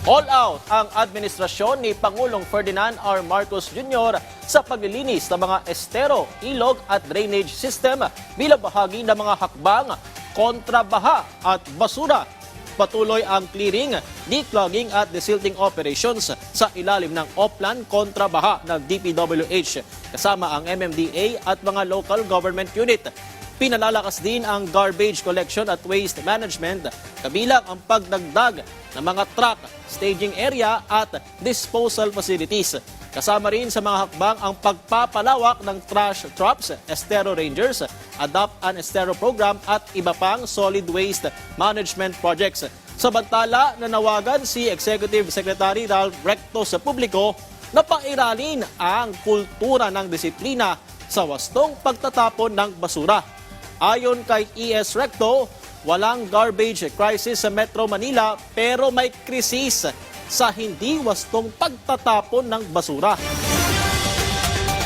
All out ang administrasyon ni Pangulong Ferdinand R. Marcos Jr. sa paglilinis ng mga estero, ilog at drainage system bilang bahagi ng mga hakbang kontra baha at basura. Patuloy ang clearing, declogging at desilting operations sa ilalim ng Oplan kontra baha ng DPWH kasama ang MMDA at mga local government unit. Pinalalakas din ang garbage collection at waste management, kabilang ang pagdagdag ng mga truck, staging area at disposal facilities. Kasama rin sa mga hakbang ang pagpapalawak ng trash traps, estero rangers, adopt an estero program at iba pang solid waste management projects. Samantala, nanawagan si Executive Secretary Ralph Recto sa publiko na pairalin ang kultura ng disiplina sa wastong pagtatapon ng basura. Ayon kay ES Recto, walang garbage crisis sa Metro Manila pero may krisis sa hindi wastong pagtatapon ng basura.